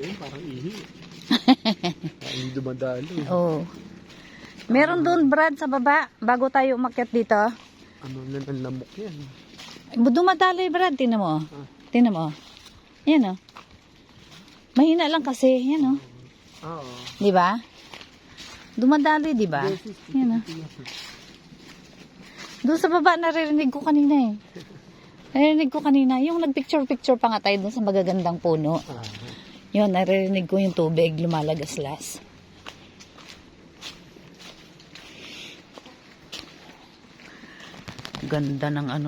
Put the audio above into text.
yun, parang ihi. Parang dumadalo. Oo. Meron doon, Brad, sa baba, bago tayo umakyat dito. Ano na ng lamok yan? Dumadaloy, Brad, tinan mo. Tinan mo. Yan o. Mahina lang kasi, yan o. Oo. Di ba? Dumadaloy, di ba? Yan o. Doon sa baba, naririnig ko kanina eh. Naririnig ko kanina, yung nagpicture-picture pa nga tayo doon sa magagandang puno. Yun, naririnig ko yung tubig, lumalagaslas. Ganda ng ano.